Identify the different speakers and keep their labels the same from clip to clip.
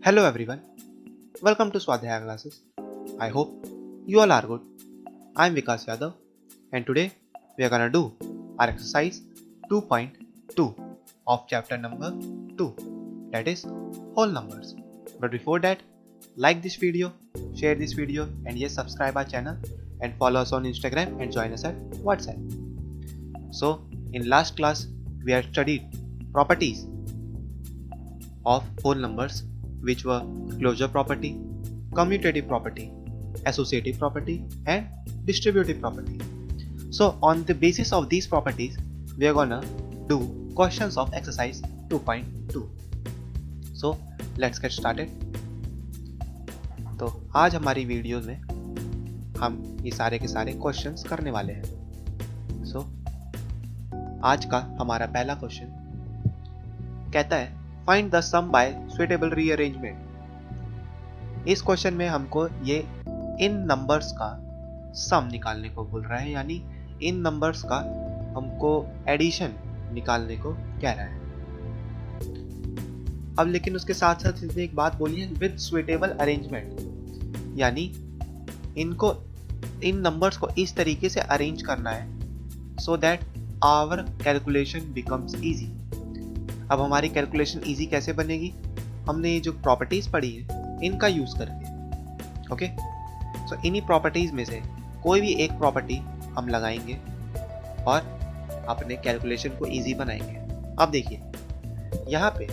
Speaker 1: Hello everyone, welcome to Swadhyaya classes. I hope you all are good. I am Vikas Yadav and today we are gonna do our exercise 2.2 of chapter number 2, that is whole numbers. But before that, like this video, share this video and yes, subscribe our channel and follow us on Instagram and join us at WhatsApp. So in last class we have studied properties of whole numbers, which were closure property, commutative property, associative property and distributive property. So on the basis of these properties we are gonna do questions of exercise 2.2. So let's get started. तो आज हमारी video में हम ये सारे के सारे questions करने वाले हैं. सो आज का हमारा पहला क्वेश्चन कहता है find the sum by suitable rearrangement. इस क्वेश्चन में हमको ये इन नंबर्स का सम निकालने को बोल रहा है, यानी इन नंबर्स का हमको एडिशन निकालने को कह रहा है. अब लेकिन उसके साथ साथ इसने एक बात बोली है, विद सुइटेबल अरेंजमेंट, यानी इनको इन नंबर्स को इस तरीके से अरेंज करना है so that our calculation becomes easy. अब हमारी कैलकुलेशन इजी कैसे बनेगी? हमने ये जो प्रॉपर्टीज पढ़ी है इनका यूज करके. ओके, सो इन्हीं प्रॉपर्टीज में से कोई भी एक प्रॉपर्टी हम लगाएंगे और अपने कैलकुलेशन को इजी बनाएंगे. अब देखिए यहाँ पे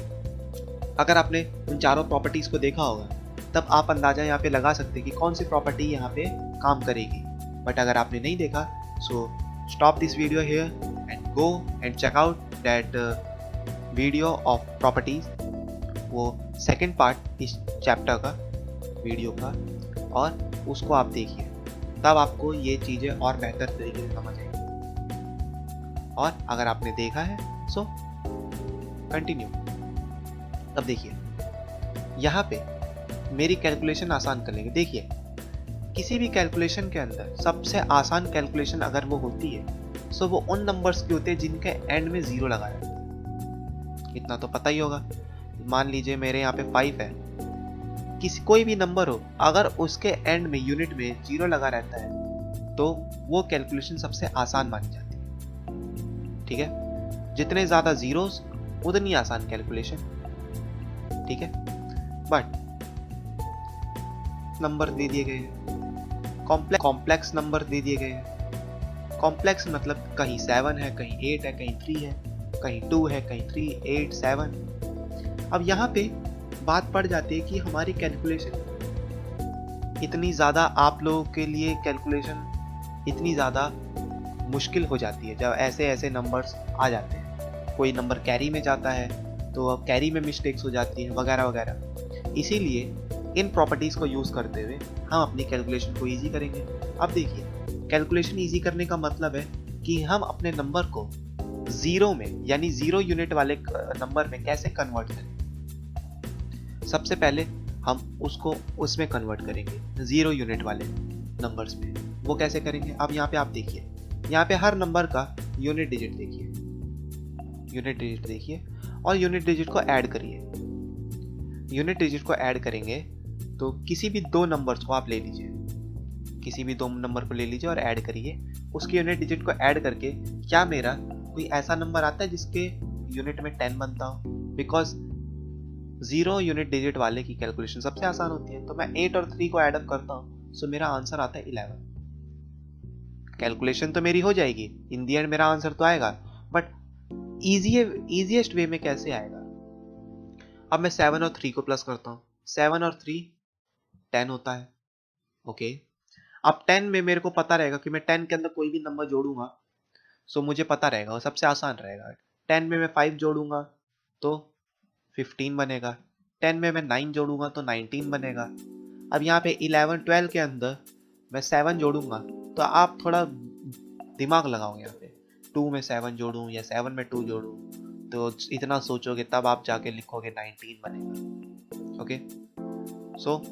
Speaker 1: अगर आपने उन चारों प्रॉपर्टीज को देखा होगा तब आप अंदाजा यहाँ पे लगा सकते हैं कि कौन सी प्रॉपर्टी यहाँ पे काम करेगी. बट अगर आपने नहीं देखा so stop this video here and go and check out that video of properties, वो सेकंड पार्ट इस चैप्टर का वीडियो का, और उसको आप देखिए, तब आपको ये चीज़ें और बेहतर तरीके से समझ आएंगी. और अगर आपने देखा है सो कंटिन्यू. अब देखिए यहाँ पे मेरी कैलकुलेशन आसान कर लेंगे. देखिए किसी भी कैलकुलेशन के अंदर सबसे आसान कैलकुलेशन अगर वो होती है सो वो उन नंबर्स की होती है जिनके एंड में जीरो लगा है. इतना तो पता ही होगा. मान लीजिए मेरे यहाँ पे 5 है, किसी कोई भी नंबर हो अगर उसके एंड में यूनिट में जीरो लगा रहता है तो वो कैलकुलेशन सबसे आसान मानी जाती है. ठीक है, जितने ज्यादा जीरोस उतनी आसान कैलकुलेशन. ठीक है, बट नंबर दे दिए गए हैं, कॉम्प्लेक्स नंबर दे दिए गए हैं. कॉम्प्लेक्स मतलब कहीं 7 है, कहीं 8 है, कहीं 3 है, कहीं 2 है, कहीं 3, 8, 7. अब यहाँ पे बात पड़ जाती है कि हमारी कैलकुलेशन इतनी ज़्यादा, आप लोगों के लिए कैलकुलेशन इतनी ज़्यादा मुश्किल हो जाती है जब ऐसे ऐसे नंबर्स आ जाते हैं. कोई नंबर कैरी में जाता है तो अब कैरी में मिस्टेक्स हो जाती हैं वगैरह वगैरह. इसीलिए इन प्रॉपर्टीज़ को यूज़ करते हुए हम अपनी कैलकुलेशन को ईजी करेंगे. अब देखिए कैलकुलेशन ईजी करने का मतलब है कि हम अपने नंबर को जीरो में, यानी जीरो यूनिट वाले नंबर में कैसे कन्वर्ट करें. सबसे पहले हम उसको उसमें कन्वर्ट करेंगे, जीरो यूनिट वाले नंबर्स में. वो कैसे करेंगे? अब यहाँ पे आप देखिए, यहाँ पे हर नंबर का यूनिट डिजिट देखिए, यूनिट डिजिट देखिए और यूनिट डिजिट को ऐड करिए. यूनिट डिजिट को ऐड करेंगे तो किसी भी दो नंबर्स को आप ले लीजिए, किसी भी दो नंबर को ले लीजिए और ऐड करिए. उसके यूनिट डिजिट को ऐड करके क्या मेरा कोई ऐसा नंबर आता है जिसके यूनिट में 10 बनता हो? बिकॉज जीरो यूनिट डिजिट वाले की कैलकुलेशन सबसे आसान होती है. तो मैं 8 और 3 को ऐड अप करता हूँ सो मेरा आंसर आता है 11. कैलकुलेशन तो मेरी हो जाएगी, इन दी एंड मेरा आंसर तो आएगा, बट इजीएस्ट वे में कैसे आएगा? अब मैं 7 और 3 को प्लस करता हूँ. 7 और 3 10 होता है. ओके, अब 10 में मेरे को पता रहेगा कि मैं 10 के अंदर कोई भी नंबर जोड़ूंगा सो मुझे पता रहेगा, वो सबसे आसान रहेगा. 10 में मैं 5 जोड़ूंगा तो 15 बनेगा. 10 में मैं 9 जोड़ूंगा तो 19 बनेगा. अब यहाँ पे 11, 12 के अंदर मैं 7 जोड़ूंगा तो आप थोड़ा दिमाग लगाओ. यहाँ पे 2 में 7 जोड़ूं या 7 में 2 जोड़ूं तो इतना सोचोगे तब आप जाके लिखोगे 19 बनेगा. ओके, सो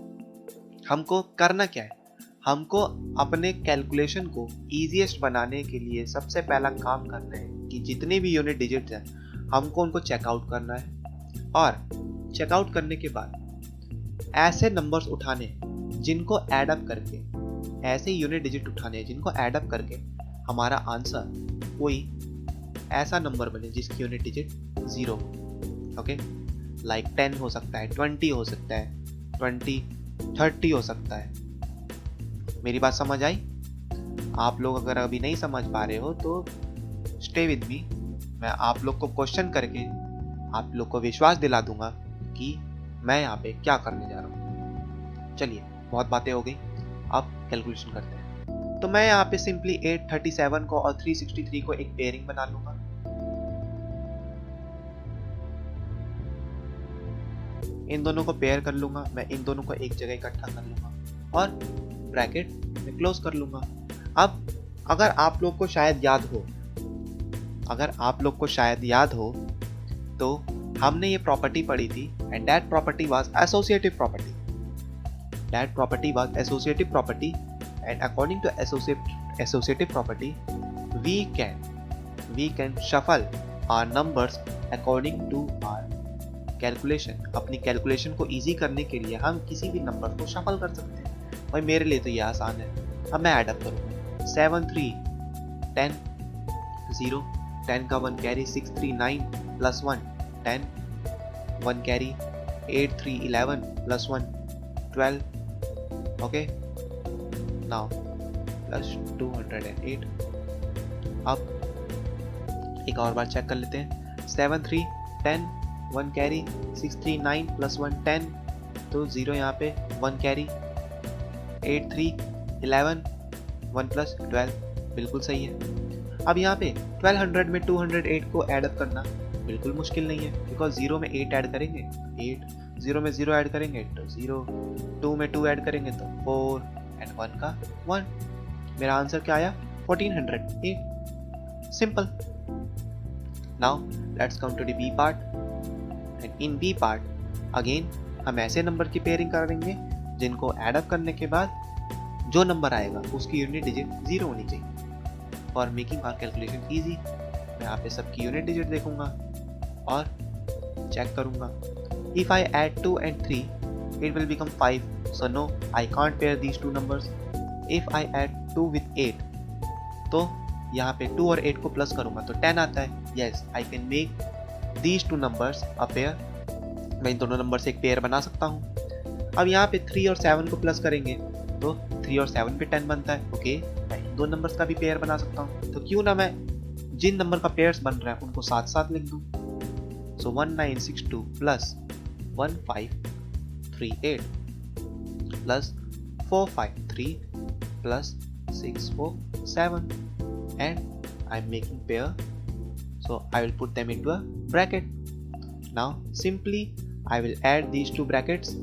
Speaker 1: हमको करना क्या है? हमको अपने कैलकुलेशन को ईजीएस्ट बनाने के लिए सबसे पहला काम करना है कि जितने भी यूनिट डिजिट्स हैं हमको उनको चेकआउट करना है. और चेकआउट करने के बाद ऐसे नंबर्स उठाने हैं जिनको ऐड अप करके, ऐसे यूनिट डिजिट उठाने हैं जिनको ऐड अप करके हमारा आंसर कोई ऐसा नंबर बने जिसकी यूनिट डिजिट 0 हो। ओके, लाइक 10 हो सकता है, 20 हो सकता है, 20, 30 हो सकता है। मेरी बात समझ आई? आप लोग अगर अभी नहीं समझ पा रहे हो तो स्टे विद मी, मैं आप लोग को क्वेश्चन करके आप लोग को विश्वास दिला दूंगा कि मैं यहाँ पे क्या करने जा रहा हूँ। चलिए, बहुत बातें हो गई, अब कैलकुलेशन करते हैं। तो मैं यहाँ पे सिंपली 837 को और 363 को एक पेयरिंग बना लूंगा। इन दोनों को पेयर कर लूंगा, मैं इन दोनों को एक जगह इकट्ठा कर लूंगा और ब्रैकेट में क्लोज कर लूंगा। अब अगर आप लोग को शायद याद हो, तो हमने ये प्रॉपर्टी पढ़ी थी, and that property was associative property. That property was associative property, and according to associative property, we can shuffle our numbers according to our calculation. अपनी कैलकुलेशन को इजी करने के लिए हम किसी भी नंबर को शफल कर सकते हैं। भाई मेरे लिए तो ये आसान है। अब मैं ऐड अप करूँगा 7 3 10 0 10 का 1 carry 6 3 9 plus 1 10 1 carry 8 3 11 plus 1 12। Okay, now plus 208। अब एक और बार चेक कर लेते हैं। 7 3 10 1 कैरी 6 3 9 प्लस 1 10, तो 0 यहाँ पे 1 कैरी 8 3 11 1 प्लस 12, बिल्कुल सही है। अब यहाँ पे 1200 में 208 को ऐड अप करना बिल्कुल मुश्किल नहीं है, बिकॉज 0 में 8 ऐड करेंगे 8, 0 में 0 ऐड करेंगे तो 0, 2 में 2 ऐड करेंगे तो 4 एंड 1 का 1। मेरा आंसर क्या आया? 1408। Simple. Now let's come to the B part, and in B part again हम ऐसे नंबर की पेयरिंग करेंगे जिनको ऐड अप करने के बाद जो नंबर आएगा उसकी यूनिट डिजिट 0 होनी चाहिए। For making our calculation easy, मैं यहाँ पे सबकी यूनिट डिजिट देखूंगा और चेक करूंगा। If I add 2 and 3, it will become 5. So no, I can't pair these two numbers. If I add 2 with 8, तो यहाँ पे 2 और 8 को प्लस करूंगा तो 10 आता है। Yes, I can make these two numbers a pair. मैं इन दोनों नंबर से एक पेयर बना सकता हूँ। अब यहाँ पे 3 और 7 को प्लस करेंगे तो 3 और 7 पे 10 बनता है। ओके, मैं इन दो नंबर्स का भी पेयर बना सकता हूँ, तो क्यों ना मैं जिन नंबर का पेयर्स बन रहा है उनको साथ साथ लिख दूँ। So 1962 plus 1538 plus 453 plus 647, and I'm making pair, so I will put them into a bracket. Now simply I will add these two brackets.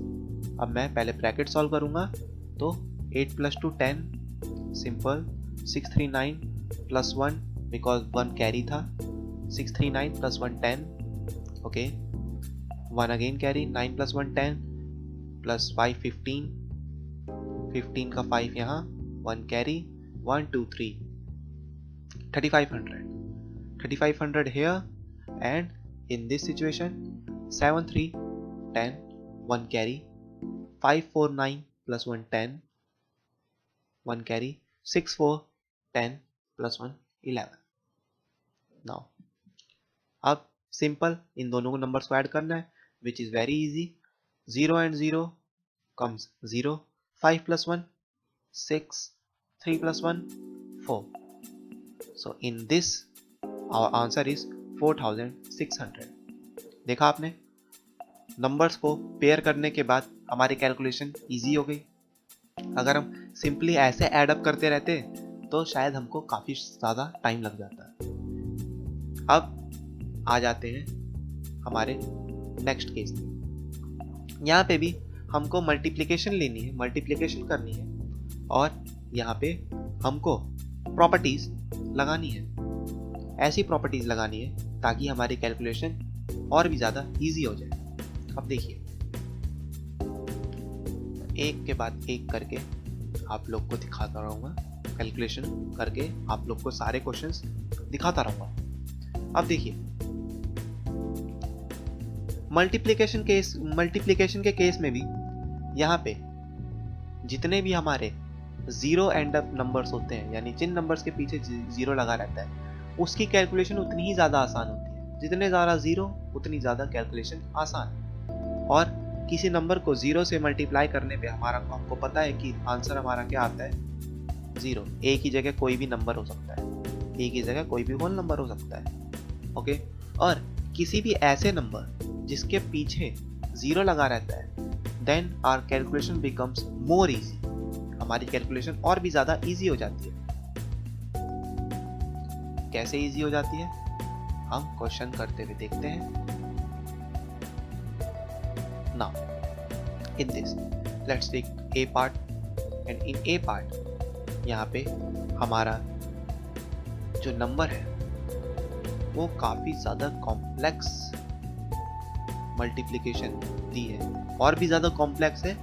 Speaker 1: अब मैं पहले ब्रैकेट सॉल्व करूंगा, तो 8 plus 2 10, simple 639 plus 1 because 1 carry था, 639 plus 1 10, okay, 1 again carry, 9 plus 1 10 plus 5 15, 15 का 5 यहाँ, 1 carry 1 2 3, 3500 here, and in this situation 7 3 10 1 carry 5 4 9 plus 1 10, 1 carry 6 4 10 plus 1 11। now अब simple in दोनों को नंबर्स को ऐड करना है, which is very easy. 0 and 0 comes 0, 5 plus 1 6, 3 plus 1 4. So in this our answer is 4600। देखा आपने, नंबर्स को पेयर करने के बाद हमारी कैलकुलेशन इजी हो गई। अगर हम सिंपली ऐसे ऐड अप करते रहते तो शायद हमको काफी ज्यादा टाइम लग जाता। अब आ जाते हैं हमारे नेक्स्ट केस में। यहाँ पे भी हमको मल्टीप्लिकेशन लेनी है, मल्टीप्लिकेशन करनी है, और यहाँ पे हमको प्रॉपर्टीज लगानी है, ऐसी प्रॉपर्टीज लगानी है ताकि हमारी कैलकुलेशन और भी ज़्यादा इजी हो जाए। अब देखिए, एक के बाद एक करके आप लोग को दिखाता रहूँगा, कैलकुलेशन करके आप लोग को सारे क्वेश्चंस दिखाता रहूँगा। अब देखिए, मल्टीप्लिकेशन के केस में भी यहाँ पे जितने भी हमारे जीरो एंड अप नंबर्स होते हैं, यानी जिन नंबर्स के पीछे जीरो लगा रहता है, उसकी कैलकुलेशन उतनी ही ज़्यादा आसान होती है। जितने ज़्यादा जीरो उतनी ज़्यादा कैलकुलेशन आसान। और किसी नंबर को जीरो से मल्टीप्लाई करने पे हमको पता है कि आंसर हमारा क्या आता है, जीरो। एक ही जगह कोई भी नंबर हो सकता है, एक ही जगह कोई भी होल नंबर हो सकता है। ओके, और किसी भी ऐसे नंबर जिसके पीछे जीरो लगा रहता है, then our calculation becomes more easy. हमारी कैलकुलेशन और भी ज्यादा इजी हो जाती है। कैसे इजी हो जाती है, हम क्वेश्चन करते हुए देखते हैं। Now in this let's take A part, and in A part यहाँ पे हमारा जो नंबर है वो काफी ज्यादा कॉम्प्लेक्स मल्टीप्लिकेशन दी है, और भी ज्यादा कॉम्प्लेक्स है,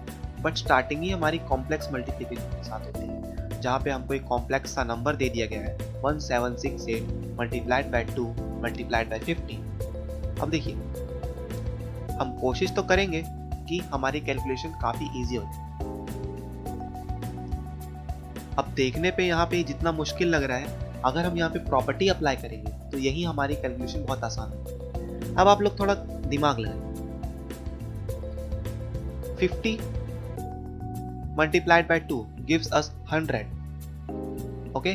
Speaker 1: बट स्टार्टिंग ही हमारी कॉम्प्लेक्स मल्टीप्लिकेशन के साथ होती है, जहाँ पे हमको एक कॉम्प्लेक्स सा नंबर दे दिया गया है 1768 मल्टीप्लाइड बाय 2 मल्टीप्लाइड बाय 50। अब देखिए, हम कोशिश तो करेंगे कि हमारी कैलकुलेशन काफी इजी हो जाए। अब देखने पे यहाँ पे जितना मुश्किल लग रहा है, अगर हम यहाँ पे प्रॉपर्टी अप्लाई करेंगे तो यही हमारी कैलकुलेशन बहुत आसान है। अब आप लोग थोड़ा दिमाग लगाएं। 50 multiplied by 2 gives us 100. Okay,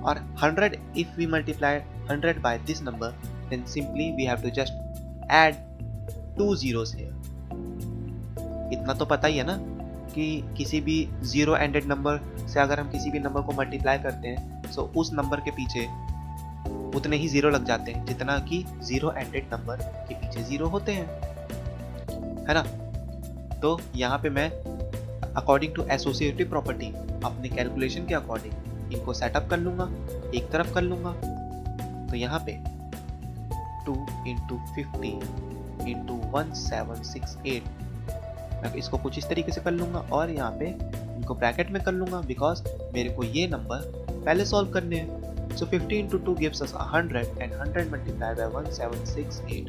Speaker 1: or 100, if we multiply 100 by this number, then simply we have to just add 2 zeros here. इतना तो पता ही है ना कि किसी भी जीरो एंडेड नंबर से अगर हम किसी भी नंबर को मल्टीप्लाई करते हैं, तो उस नंबर के पीछे उतने ही जीरो लग जाते हैं जितना कि जीरो एंडेड नंबर के पीछे जीरो होते हैं, है ना। तो यहाँ पे मैं अकॉर्डिंग टू एसोसिएटिव प्रॉपर्टी अपने कैलकुलेशन के अकॉर्डिंग इनको सेटअप कर लूंगा, एक तरफ कर लूंगा। तो यहाँ पे 2 इंटू 50 इंटू 1768, मैं इसको कुछ इस तरीके से कर लूंगा, और यहाँ पे इनको ब्रैकेट में कर लूंगा, बिकॉज मेरे को ये नंबर पहले सॉल्व करने हैं। सो 50 into 2 gives us 100, and 100 multiplied by 1768,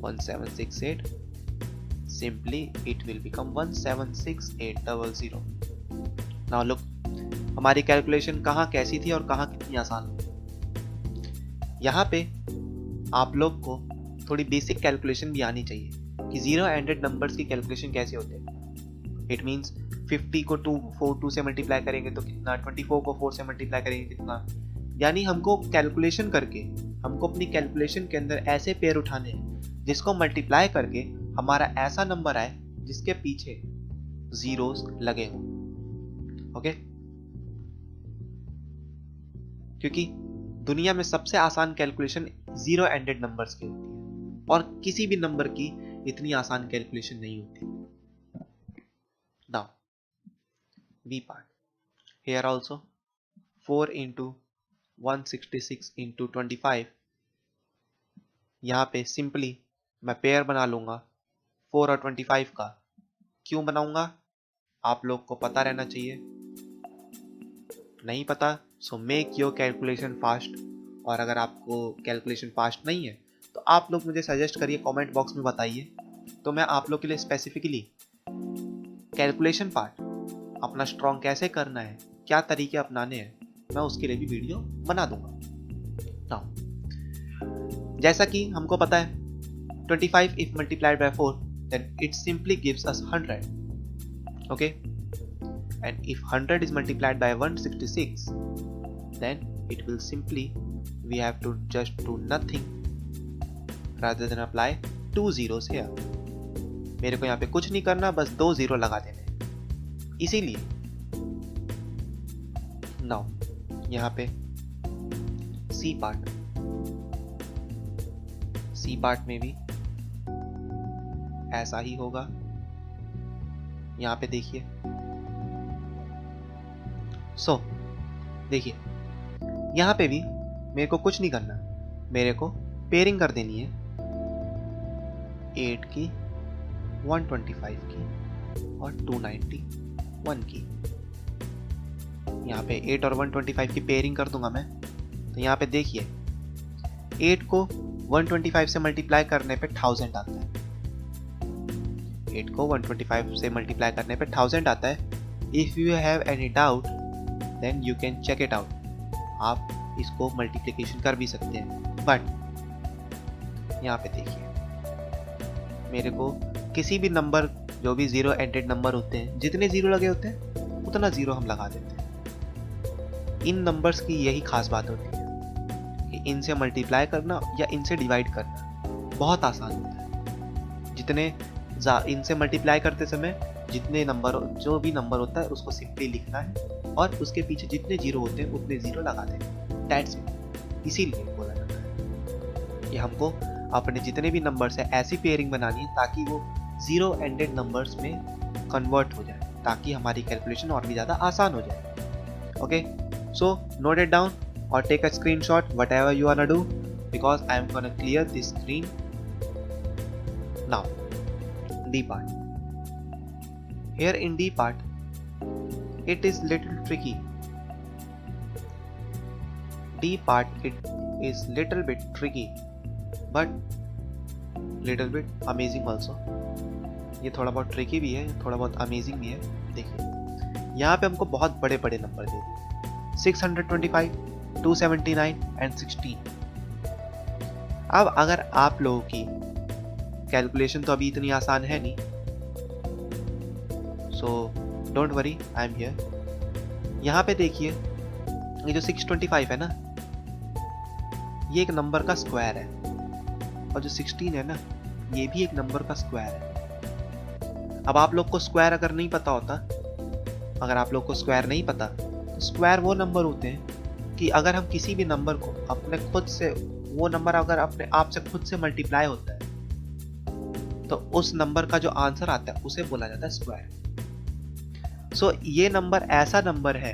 Speaker 1: 1768, simply it will become 176800. Now look, हमारी कैलकुलेशन कहाँ कैसी थी और कहाँ कितनी आसान हो। यहाँ पे आप लोग को थोड़ी बेसिक कैलकुलेशन भी आनी चाहिए कि जीरो एंडेड नंबर्स की कैलकुलेशन कैसे होते हैं। इट मीन्स 50 को 2 से मल्टीप्लाई करेंगे तो कितना, 24 को 4 से मल्टीप्लाई करेंगे कितना, यानी हमको कैलकुलेशन करके हमको अपनी कैलकुलेशन के अंदर ऐसे पेयर उठाने हैं जिसको मल्टीप्लाई करके हमारा ऐसा नंबर आए जिसके पीछे जीरोस लगे हों। ओके, क्योंकि दुनिया में सबसे आसान कैलकुलेशन जीरो एंडेड नंबर्स की होती है, और किसी भी नंबर की इतनी आसान कैलकुलेशन नहीं होती। Now B part, here also 4 into 166 into 25, यहाँ पे सिंपली मैं पेयर बना लूंगा 4 और 25 का। क्यों बनाऊंगा, आप लोग को पता रहना चाहिए। नहीं पता, so make your calculation fast. और अगर आपको कैलकुलेशन फास्ट नहीं है तो आप लोग मुझे सजेस्ट करिए, कमेंट बॉक्स में बताइए, तो मैं आप लोग के लिए स्पेसिफिकली कैलकुलेशन पार्ट अपना स्ट्रॉन्ग कैसे करना है, क्या तरीके अपनाने हैं, मैं उसके लिए भी वीडियो बना दूंगा। नाउ जैसा कि हमको पता है 25 if multiplied by 4 then it simply gives us 100. Okay, and if 100 is multiplied by 166, then it will simply, we have to just do nothing rather than apply 2 zeros here. मेरे को यहाँ पे कुछ नहीं करना, बस 2 जीरो लगा देने। इसीलिए नाउ यहाँ पे सी पार्ट में भी ऐसा ही होगा। यहाँ पे देखिए, सो देखिए यहाँ पे भी मेरे को कुछ नहीं करना, मेरे को पेयरिंग कर देनी है 8 की, 125 की और 291 की। यहाँ पे 8 और 125 की पेयरिंग कर दूंगा मैं। तो यहाँ पे देखिए 8 को 125 से मल्टीप्लाई करने पे 1000 आता है। 8 को 125 से मल्टीप्लाई करने पे 1000 आता है। If you have any doubt then you can check it out. आप इसको मल्टीप्लिकेशन कर भी सकते हैं, बट यहाँ पे देखिए मेरे को किसी भी नंबर जो भी जीरो एंडेड नंबर होते हैं, जितने जीरो लगे होते हैं उतना जीरो हम लगा देते हैं। इन नंबर्स की यही खास बात होती है कि इनसे मल्टीप्लाई करना या इनसे डिवाइड करना बहुत आसान होता है। जितने इनसे मल्टीप्लाई करते समय जितने नंबर जो भी नंबर होता है उसको सिंपली लिखना है और उसके पीछे जितने जीरो होते हैं उतने जीरो लगा देना है। That's it. इसीलिए बोला जाता है कि हमको अपने जितने भी नंबर्स है ऐसी पेयरिंग बनानी है ताकि वो जीरो एंडेड नंबर्स में कन्वर्ट हो जाए, ताकि हमारी कैलकुलेशन और भी ज़्यादा आसान हो जाए। Okay, so note it down or take a screenshot, whatever you wanna do, because I am gonna clear this screen now. D part. Here in D part, it is little tricky. D part, it is little bit tricky, but little bit amazing also. ये थोड़ा बहुत tricky भी है, थोड़ा बहुत amazing भी है। देखिए यहाँ पे हमको बहुत बड़े बड़े नंबर दे दिए, 625, 279 एंड 16। अब अगर आप लोगों की कैलकुलेशन तो अभी इतनी आसान है नहीं, so don't worry, I am here. यहाँ पे देखिए ये जो 625 है ना, ये एक नंबर का स्क्वायर है, और जो 16 है ना, ये भी एक नंबर का स्क्वायर है। अब आप लोग को स्क्वायर अगर नहीं पता होता, अगर आप लोग को स्क्वायर नहीं पता, तो स्क्वायर वो नंबर होते हैं कि अगर हम किसी भी नंबर को अपने खुद से, वो नंबर अगर अपने आप से खुद से मल्टीप्लाई होता है तो उस नंबर का जो आंसर आता है उसे बोला जाता है स्क्वायर। सो ये नंबर ऐसा नंबर है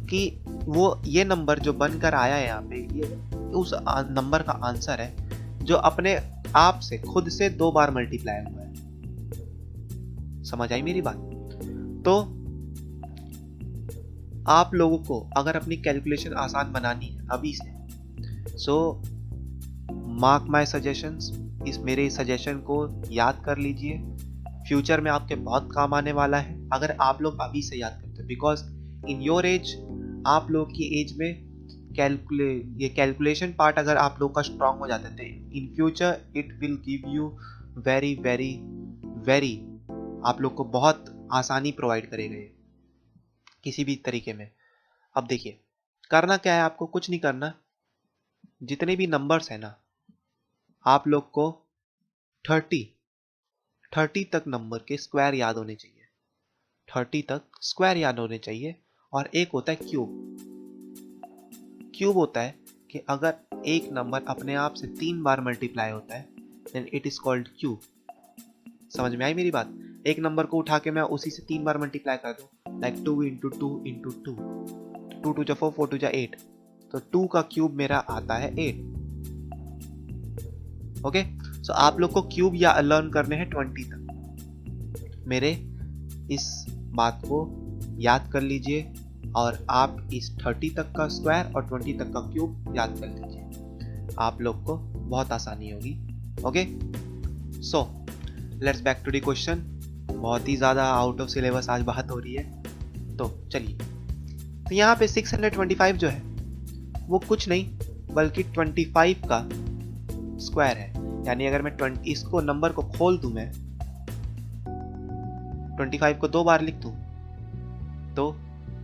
Speaker 1: कि वो ये नंबर जो बनकर आया है यहाँ पे, ये उस नंबर का आंसर है जो अपने आप से खुद से 2 बार मल्टीप्लाई हुआ है। समझ आई मेरी बात? तो आप लोगों को अगर अपनी कैलकुलेशन आसान बनानी है अभी से, सो मार्क माय सजेशंस, इस मेरे सजेशन को याद कर लीजिए, फ्यूचर में आपके बहुत काम आने वाला है अगर आप लोग अभी से याद करते हो। बिकॉज इन योर एज, आप लोग की एज में ये कैलकुलेशन पार्ट अगर आप लोग का स्ट्रांग हो जाते थे, in future it will give you very very very, आप लोग को बहुत आसानी प्रोवाइड करेगा ये किसी भी तरीके में। अब देखिए करना क्या है, आपको कुछ नहीं करना, जितने भी नंबर्स है ना, आप लोग को 30 तक नंबर के स्क्वायर याद होने चाहिए, 30 तक स्क्वायर याद होने चाहिए। और एक होता है क्यूब। क्यूब होता है कि अगर एक नंबर अपने आप से 3 बार मल्टीप्लाई होता है then it is called cube. समझ में आई मेरी बात? एक नंबर को उठा के मैं उसी से 3 बार मल्टीप्लाई कर दूं, लाइक 2 into 2 into 2, 2 2 4, 4 2 8, तो 2 का क्यूब मेरा आता है 8। ओके, सो आप लोग को क्यूब या लर्न करने हैं 20 तक। मेरे इस बात को याद कर लीजिए और आप इस 30 तक का स्क्वायर और 20 तक का क्यूब याद कर लीजिए, आप लोग को बहुत आसानी होगी। Okay, so let's back to the question. बहुत ही ज़्यादा आउट ऑफ सिलेबस आज बात हो रही है, तो चलिए। तो यहाँ पे 625 जो है वो कुछ नहीं बल्कि 25 का स्क्वायर है। यानी अगर मैं इसको नंबर को खोल दूं, मैं 25 को 2 बार लिख दूं, तो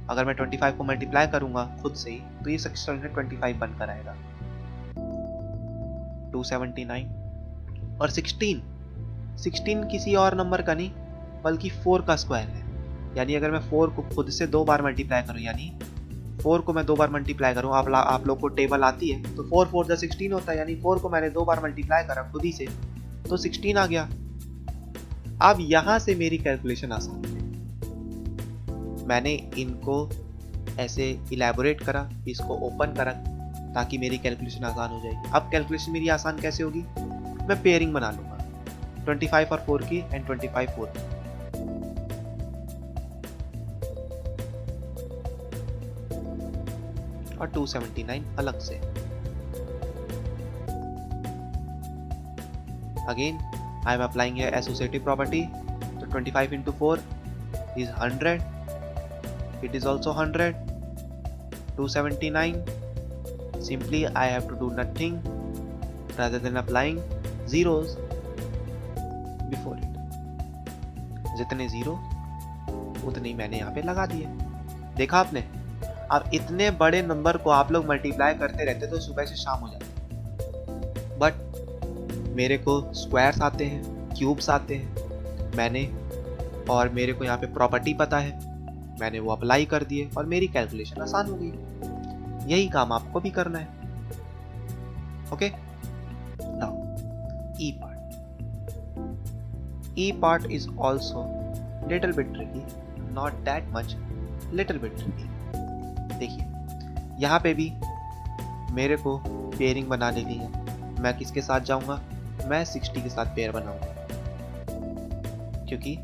Speaker 1: अगर मैं 25 को मल्टीप्लाई करूंगा खुद से ही तो ये 625 बनकर आएगा। 279 और 16 किसी और नंबर का नहीं बल्कि 4 का स्क्वायर है। यानी अगर मैं 4 को खुद से 2 बार मल्टीप्लाई करूं, यानी 4 को मैं 2 बार मल्टीप्लाई करूं, आप लोग को टेबल आती है तो 4 4 16 होता है, यानी 4 को मैंने 2 बार मल्टीप्लाई करा खुद ही से तो 16 आ गया। अब यहां से मेरी कैलकुलेशन आसान है। मैंने इनको ऐसे इलैबोरेट करा, इसको ओपन करा ताकि मेरी कैलकुलेशन आसान हो जाएगी। अब कैलकुलेशन मेरी आसान कैसे होगी? मैं पेयरिंग बना लूंगा 25 और 4 की एंड 25 4 की। और 279 अलग से। Again, I am applying here associative property. So 25 into 4 is 100. It is also 100. 279. Simply I have to do nothing rather than applying zeros before it. जितने जीरो उतने ही मैंने यहाँ पे लगा दिए। देखा आपने? अब इतने बड़े नंबर को आप लोग मल्टीप्लाई करते रहते तो सुबह से शाम हो जाती। बट मेरे को स्क्वायर्स आते हैं, क्यूब्स आते हैं, और मेरे को यहाँ पे प्रॉपर्टी पता है, मैंने वो अप्लाई कर दिए और मेरी कैलकुलेशन आसान हो गई। यही काम आपको भी करना है। Okay, now E part. E part is also little bit tricky, not that much, little bit tricky। देखिए यहाँ पे भी मेरे को पेयरिंग बना लेनी है। मैं किसके साथ जाऊंगा? मैं 60 के साथ पेयर बनाऊंगा, क्योंकि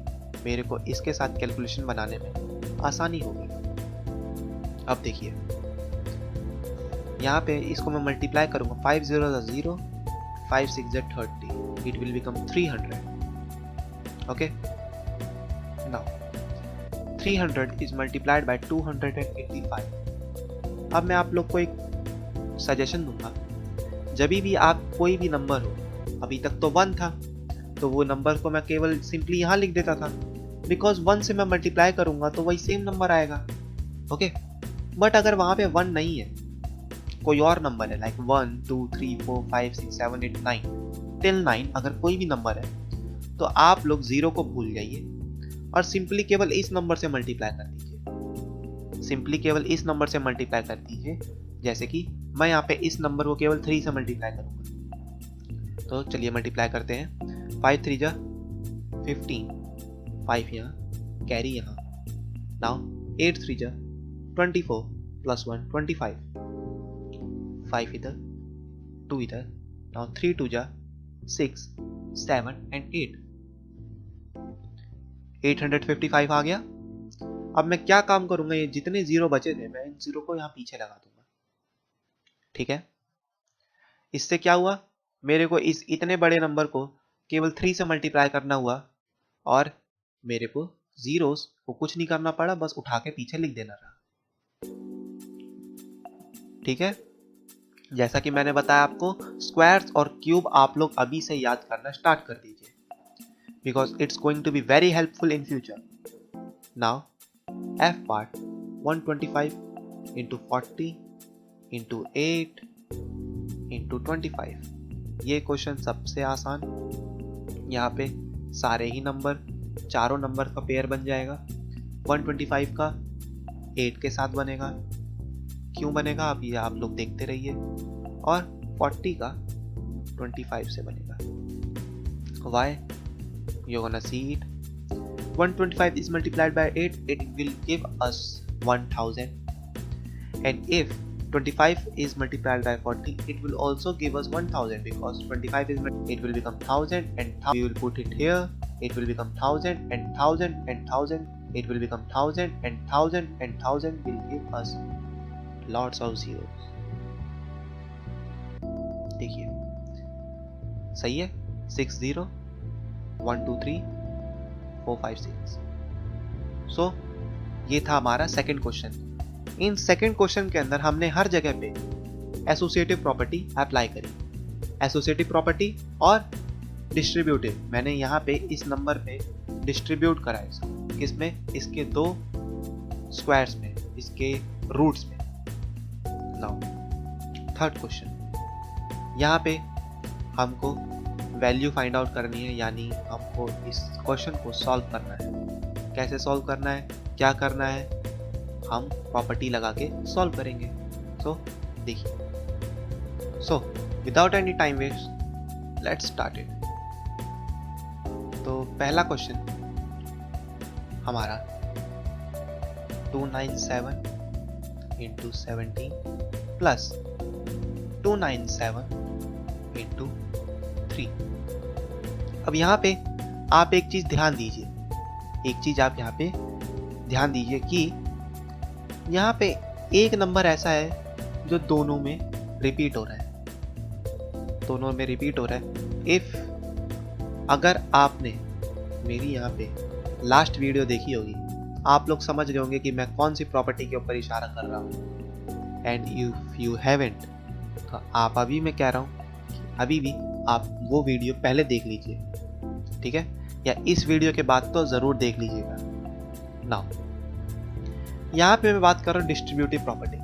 Speaker 1: मेरे को इसके साथ कैलकुलेशन बनाने में आसानी होगी। अब देखिए यहाँ पे इसको मैं मल्टीप्लाई करूंगा। 5 0 0, 5 6 30, it will become 300। Okay, now 300 is multiplied by 285। अब मैं आप लोग को एक सजेशन दूंगा, जब भी आप कोई भी नंबर हो, अभी तक तो 1 था तो वो नंबर को मैं केवल सिंपली यहाँ लिख देता था, बिकॉज 1 से मैं मल्टीप्लाई करूंगा तो वही सेम नंबर आएगा। ओके, बट अगर वहां पे 1 नहीं है, कोई और नंबर है, लाइक 1 2 3 4 5 6 7 8 9 टिल 9, अगर कोई भी नंबर है तो आप लोग जीरो को भूल जाइए और सिंपली केवल इस नंबर से मल्टीप्लाई कर दीजिए। सिंपली केवल इस नंबर से मल्टीप्लाई कर दीजिए। जैसे कि मैं यहाँ पे इस नंबर को केवल 3 से मल्टीप्लाई करूंगा। तो चलिए मल्टीप्लाई करते हैं। 5 3 जा 15, 5 यहाँ, कैरी यहाँ। नाउ 8 3 जा 24 प्लस 1 25, 5 इधर, 2 इधर। नाउ 3 2 जा 6 7 and 8, 855 आ गया। अब मैं क्या काम करूंगा, ये जितने जीरो बचे थे मैं इन जीरो को यहाँ पीछे लगा दूंगा। ठीक है, इससे क्या हुआ, मेरे को इस इतने बड़े नंबर को केवल 3 से मल्टीप्लाई करना हुआ और मेरे को जीरोस को कुछ नहीं करना पड़ा, बस उठा के पीछे लिख देना रहा। ठीक है, जैसा कि मैंने बताया आपको, स्क्वायर्स और क्यूब आप लोग अभी से याद करना स्टार्ट कर दीजिए, because it's going to be very helpful in future. Now F part 125 into 40 into 8 into 25। ये क्वेश्चन सबसे आसान। यहाँ पे सारे ही नंबर, चारों नंबर का पेयर बन जाएगा। 125 का 8 के साथ बनेगा, क्यों बनेगा अब ये आप लोग देखते रहिए, और 40 का 25 से बनेगा। Why? You're gonna see it. 125 is multiplied by 8, it will give us 1000. And if 25 is multiplied by 40, it will also give us 1000, because 25 is, it will become 1000 and we will put it here, it will become 1000 and 1000 and 1000, it will become 1000 and 1000 and 1000 will give us lots of zeros। देखिए सही है, 6 0 1 2 3 4 5 6। सो ये था हमारा second question. In second question के अंदर हमने हर जगह पे एसोसिएटिव प्रॉपर्टी अप्लाई करी। एसोसिएटिव प्रॉपर्टी और डिस्ट्रीब्यूटिव, मैंने यहाँ पे इस नंबर पे डिस्ट्रीब्यूट करा है। किसमें? इसके दो स्क्वायर्स में, इसके रूट्स में। नाउ थर्ड क्वेश्चन, यहाँ पे हमको वैल्यू फाइंड आउट करनी है, यानी हमको इस क्वेश्चन को सॉल्व करना है। कैसे सॉल्व करना है, क्या करना है, हम प्रॉपर्टी लगा के सॉल्व करेंगे। सो देखिए, so without any time waste let's start it. तो पहला क्वेश्चन हमारा 297 इंटू 17 प्लस 297 इंटू 3। अब यहाँ पे आप एक चीज ध्यान दीजिए, एक चीज आप यहाँ पे ध्यान दीजिए कि यहाँ पे एक नंबर ऐसा है जो दोनों में रिपीट हो रहा है, दोनों में रिपीट हो रहा है। इफ अगर आपने मेरी यहाँ पे लास्ट वीडियो देखी होगी, आप लोग समझ गए होंगे कि मैं कौन सी प्रॉपर्टी के ऊपर इशारा कर रहा हूँ। एंड इफ यू हैवेंट, तो आप अभी मैं कह रहा हूँ अभी भी आप वो वीडियो पहले देख लीजिए, ठीक है, या इस वीडियो के बाद तो ज़रूर देख लीजिएगा। नाउ यहाँ पे मैं बात कर रहा हूँ डिस्ट्रीब्यूटिव प्रॉपर्टी।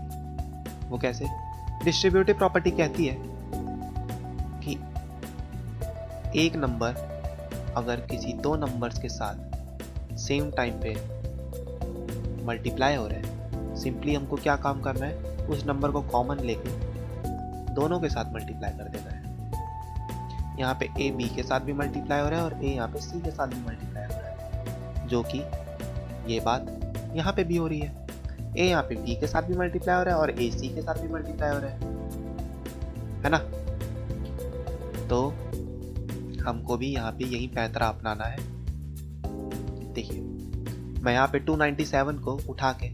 Speaker 1: वो कैसे? डिस्ट्रीब्यूटिव प्रॉपर्टी कहती है कि एक नंबर अगर किसी दो नंबर्स के साथ सेम टाइम पे मल्टीप्लाई हो रहा है, सिंपली हमको क्या काम करना है, उस नंबर को कॉमन लेके दोनों के साथ मल्टीप्लाई कर देना है। यहाँ पे ए बी के साथ भी मल्टीप्लाई हो रहा है और ए यहाँ पे सी के साथ भी मल्टीप्लाई हो रहा है, जो कि ये बात यहाँ पे भी हो रही है। ए यहाँ पे बी के साथ भी मल्टीप्लाई हो रहा है और ए सी के साथ भी मल्टीप्लाई हो रहा है ना। तो हमको भी यहाँ पे यही पैंतरा अपनाना है। देखिए, मैं यहाँ पे 297 को उठा के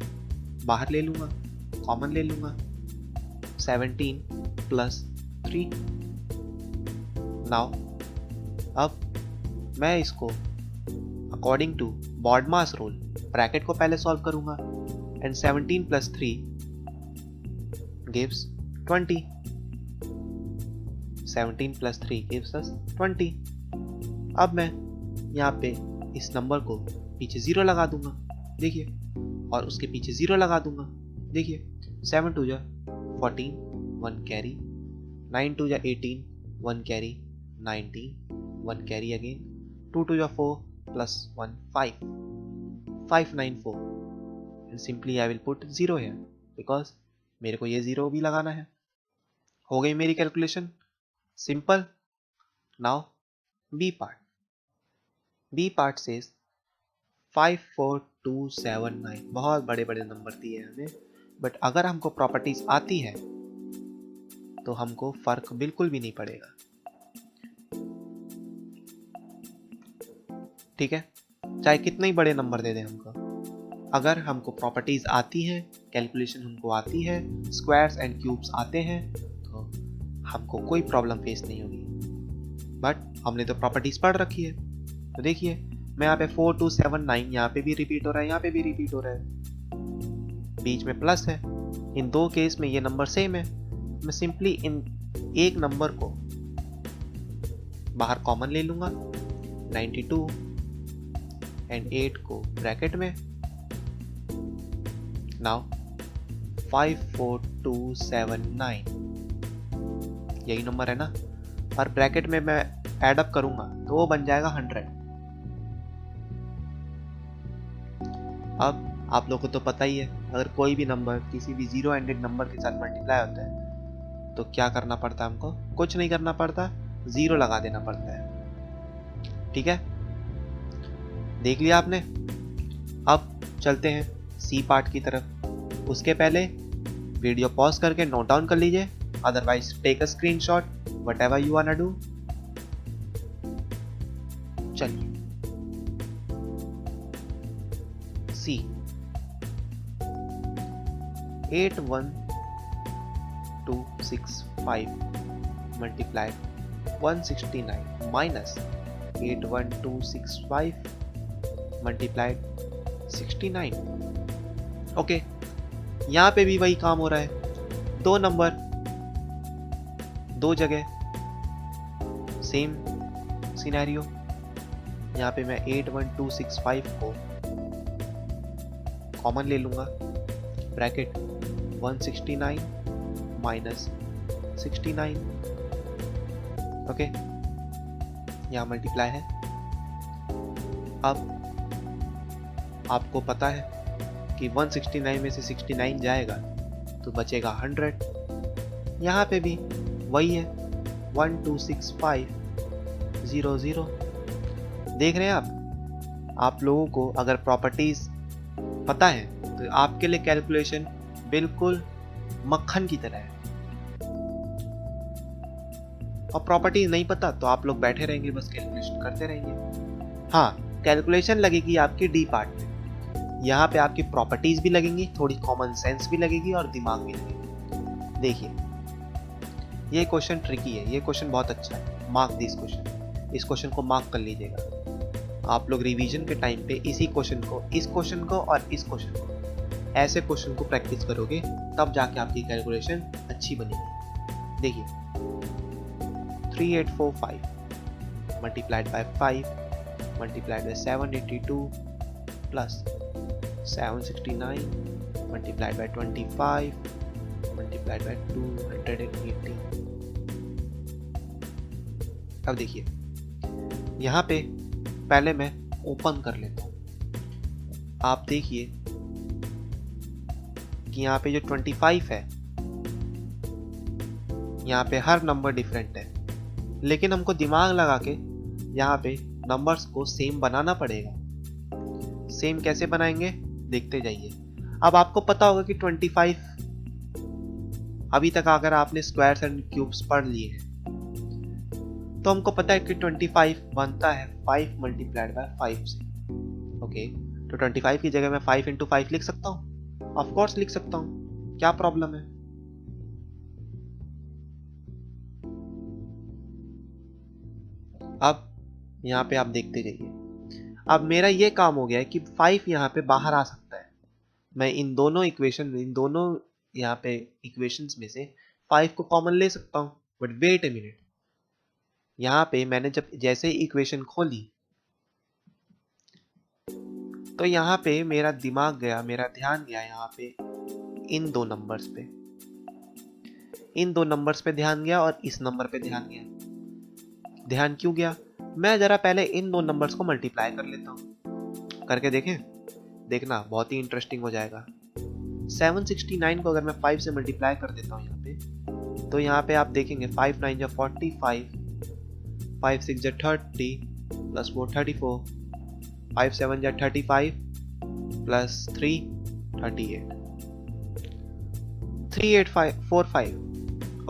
Speaker 1: बाहर ले लूंगा, कॉमन ले लूंगा, 17 प्लस 3। नाउ अब मैं इसको according to BODMAS rule bracket को पहले सॉल्व करूंगा, and 17 plus 3 gives 20. 17 plus 3 gives us 20. अब मैं यहाँ पे इस नंबर को पीछे 0 लगा दूंगा, देखिए, और उसके पीछे 0 लगा दूंगा, देखिए। 7 2 जा 14, 1 कैरी, 9 2 जा 18, 1 कैरी, 19, 1 कैरी अगेन, 2 2 जा 4 plus 1 5, 594, and simply I will put 0 here because मेरे को ये 0 भी लगाना है। हो गई मेरी calculation simple. Now B part. B part से 54279, बहुत बड़े बड़े नंबर दिए हैं हमें, बट अगर हमको प्रॉपर्टीज आती है तो हमको फर्क बिल्कुल भी नहीं पड़ेगा, ठीक है, चाहे कितने ही बड़े नंबर दे दें हमको। अगर हमको प्रॉपर्टीज आती हैं, कैलकुलेशन हमको आती है, स्क्वायर्स एंड क्यूब्स आते हैं, तो हमको कोई प्रॉब्लम फेस नहीं होगी। बट हमने तो प्रॉपर्टीज पढ़ रखी है, तो देखिए मैं यहाँ पे 4279, यहाँ पे भी रिपीट हो रहा है, यहाँ पे भी रिपीट हो रहा है, बीच में प्लस है। इन दो केस में ये नंबर सेम है। मैं सिंपली इन एक नंबर को बाहर कॉमन ले लूंगा, 92 एंड 8 को ब्रैकेट में। नाउ 54279 यही नंबर है ना, और ब्रैकेट में मैं ऐड अप करूंगा तो वो बन जाएगा 100। अब आप लोगों को तो पता ही है, अगर कोई भी नंबर किसी भी जीरो एंडेड नंबर के साथ मल्टीप्लाई होता है तो क्या करना पड़ता है हमको? कुछ नहीं करना पड़ता, 0 लगा देना पड़ता है, ठीक है। देख लिया आपने। अब चलते हैं सी पार्ट की तरफ। उसके पहले वीडियो पॉज करके नोट डाउन कर लीजिए, otherwise take a screenshot, whatever you want to do. चलिए C 81265 multiply 169 minus 81265 multiplied 69। Okay, यहां पे भी वही काम हो रहा है, दो नंबर दो जगह, सेम सिनेरियो। यहाँ पे मैं 81265 को कॉमन ले लूंगा, ब्रैकेट 169 माइनस 69। ओके, यहाँ मल्टीप्लाई है। अब आपको पता है कि 169 में से 69 जाएगा तो बचेगा 100। यहाँ पे भी वही है, 126500। देख रहे हैं आप लोगों को अगर प्रॉपर्टीज पता है तो आपके लिए कैलकुलेशन बिल्कुल मक्खन की तरह है, और प्रॉपर्टीज नहीं पता तो आप लोग बैठे रहेंगे, बस कैलकुलेशन करते रहेंगे। हाँ, कैलकुलेशन लगेगी आपकी डी पार्ट में, यहाँ पे आपकी प्रॉपर्टीज भी लगेंगी, थोड़ी कॉमन सेंस भी लगेगी और दिमाग भी लगेगी। देखिए ये क्वेश्चन ट्रिकी है, ये क्वेश्चन बहुत अच्छा है, मार्क दिस क्वेश्चन। इस क्वेश्चन को मार्क कर लीजिएगा। आप लोग रिवीजन के टाइम पे इसी क्वेश्चन को, इस क्वेश्चन को और इस क्वेश्चन को, ऐसे क्वेश्चन को प्रैक्टिस करोगे तब जाके आपकी कैलकुलेशन अच्छी बनेगी। देखिए 3845 multiplied by 5 multiplied by 782 plus 769 multiplied by 25 multiplied by 280। अब देखिए यहाँ पे पहले मैं ओपन कर लेता हूँ। आप देखिए कि यहाँ पे जो 25 है, यहाँ पे हर नंबर डिफरेंट है, लेकिन हमको दिमाग लगा के यहाँ पे नंबर्स को सेम बनाना पड़ेगा। सेम कैसे बनाएंगे देखते जाइए। अब आपको पता होगा कि 25, अभी तक अगर आपने स्क्वायर्स एंड क्यूब्स पढ़ लिए हैं तो हमको पता है कि 25 बनता है 5 मल्टीप्लाइड बाय 5 से। ओके, तो 25 की जगह मैं 5 इंटू 5 लिख सकता हूँ। ऑफ कोर्स लिख सकता हूँ, क्या प्रॉब्लम है। अब यहाँ पे आप देखते जाइए, अब मेरा ये काम हो गया है कि 5 यहाँ पे बाहर आ सकता है। मैं इन दोनों यहाँ पे इक्वेशंस में से 5 को कॉमन ले सकता हूँ। बट वेट ए मिनट, यहाँ पे मैंने जैसे ही इक्वेशन खोली तो यहाँ पे मेरा ध्यान गया यहाँ पे इन दो नंबर्स पे ध्यान गया और इस नंबर पे ध्यान गया। ध्यान क्यों गया? मैं जरा पहले इन दो नंबर्स को मल्टीप्लाई कर लेता हूँ। करके देखना बहुत ही इंटरेस्टिंग हो जाएगा। 769 को अगर मैं 5 से मल्टीप्लाई कर देता हूँ यहाँ पे, तो यहाँ पे आप देखेंगे 5 9 जा 45, 5 6 जा 30 प्लस 4 34, 5 7 जा 35 प्लस 3 38, 3845।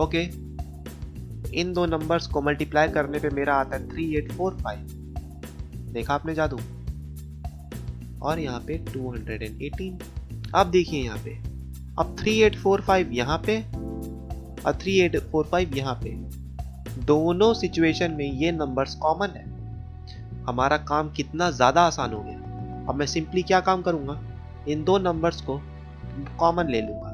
Speaker 1: ओके, इन दो नंबर्स को मल्टीप्लाई करने पे मेरा आता है 3845। देखा आपने जादू। और यहाँ पे 218। अब देखिए यहाँ पे, अब 3845 यहाँ पे और 3845 यहाँ पे, दोनों सिचुएशन में ये नंबर्स कॉमन है। हमारा काम कितना ज्यादा आसान हो गया। अब मैं सिंपली क्या काम करूंगा, इन दो नंबर्स को कॉमन ले लूंगा।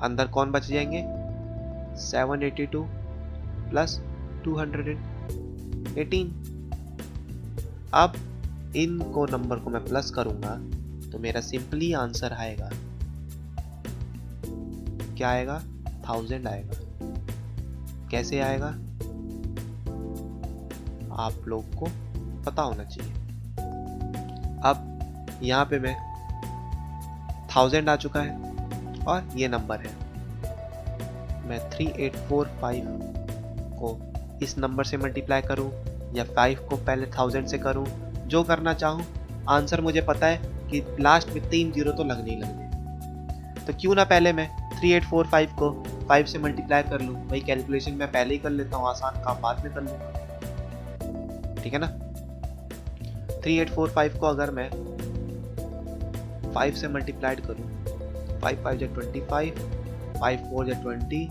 Speaker 1: अंदर कौन बच जाएंगे? 782 प्लस 218। अब इनको नंबर को मैं प्लस करूंगा तो मेरा सिंपली आंसर आएगा, क्या आएगा? 1000 आएगा। कैसे आएगा आप लोग को पता होना चाहिए। अब यहाँ पे मैं 1000 आ चुका है और ये नंबर है। मैं 3845 को इस नंबर से मल्टीप्लाई करूं या 5 को पहले 1000 से करूं, जो करना चाहूं, आंसर मुझे पता है कि लास्ट में 3 जीरो तो लगने ही लगने। तो क्यों ना पहले मैं 3845 को 5 से मल्टीप्लाई कर लूं। वही कैलकुलेशन मैं पहले ही कर लेता हूं, आसान काम बाद में कर लूंगा। ठीक है ना। 3845 को अगर मैं 5 से मल्टीप्लाइड करूं, 5 5 जा 25, 5 4 जा 20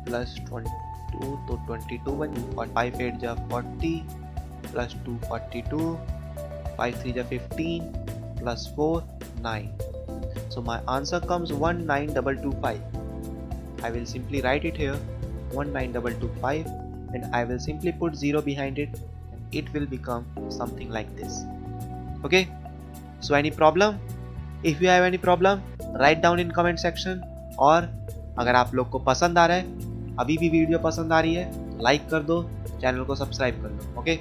Speaker 1: प्लस 22 तो 22 बन गई, और 5 8 जा 40 प्लस 2 42, 5 3 जा 15 plus 4 9. So my answer comes 19225. I will simply write it here 19225 and I will simply put 0 behind it and it will become something like this. Okay, so any problem? If you have any problem, write down in comment section. और अगर आप लोग को पसंद आ रहा है, अभी भी वीडियो पसंद आ रही है, लाइक कर दो, चैनल को सब्सक्राइब कर लो. Okay,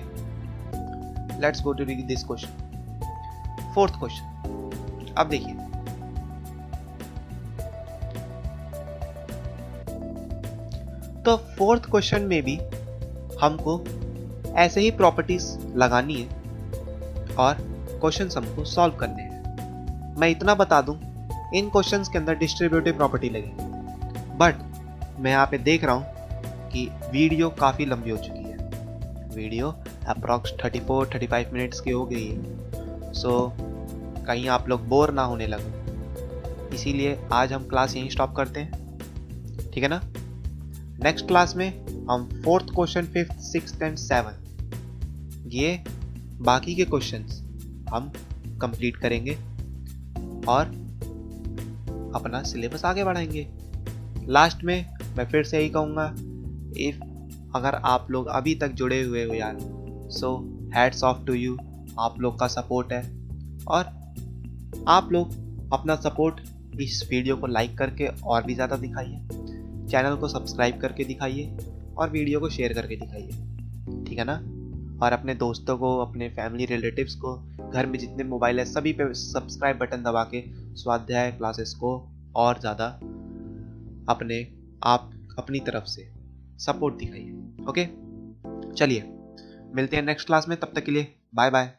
Speaker 1: let's go to this question. Fourth question. अब देखिए, तो फोर्थ क्वेश्चन में भी हमको ऐसे ही प्रॉपर्टीज लगानी है और क्वेश्चंस हमको सॉल्व करने हैं. मैं इतना बता दूं, इन क्वेश्चंस के अंदर डिस्ट्रीब्यूटिव प्रॉपर्टी लगेगी, बट मैं यहाँ पे देख रहा हूँ कि वीडियो काफ़ी लंबी हो चुकी है. वीडियो अप्रॉक्स 34-35 मिनट्स की हो गई है. सो कहीं आप लोग बोर ना होने लगे, इसीलिए आज हम क्लास यहीं स्टॉप करते हैं. ठीक है ना. नेक्स्ट क्लास में हम fourth question, fifth, sixth and seven, ये बाकी के क्वेश्चंस हम कंप्लीट करेंगे और अपना सिलेबस आगे बढ़ाएंगे। लास्ट में मैं फिर से यही कहूँगा, इफ अगर आप लोग अभी तक जुड़े हुए हो यार, so hats off to you. आप लोग का सपोर्ट है और आप लोग अपना सपोर्ट इस वीडियो को लाइक करके और भी ज़्यादा दिखाइए, चैनल को सब्सक्राइब करके दिखाइए और वीडियो को शेयर करके दिखाइए, ठीक है ना। और अपने दोस्तों को, अपने फैमिली रिलेटिव्स को, घर में जितने मोबाइल है सभी पे सब्सक्राइब बटन दबा के स्वाध्याय क्लासेस को और ज़्यादा अपनी तरफ से सपोर्ट दिखाइए। ओके, चलिए मिलते हैं नेक्स्ट क्लास में, तब तक के लिए बाय बाय।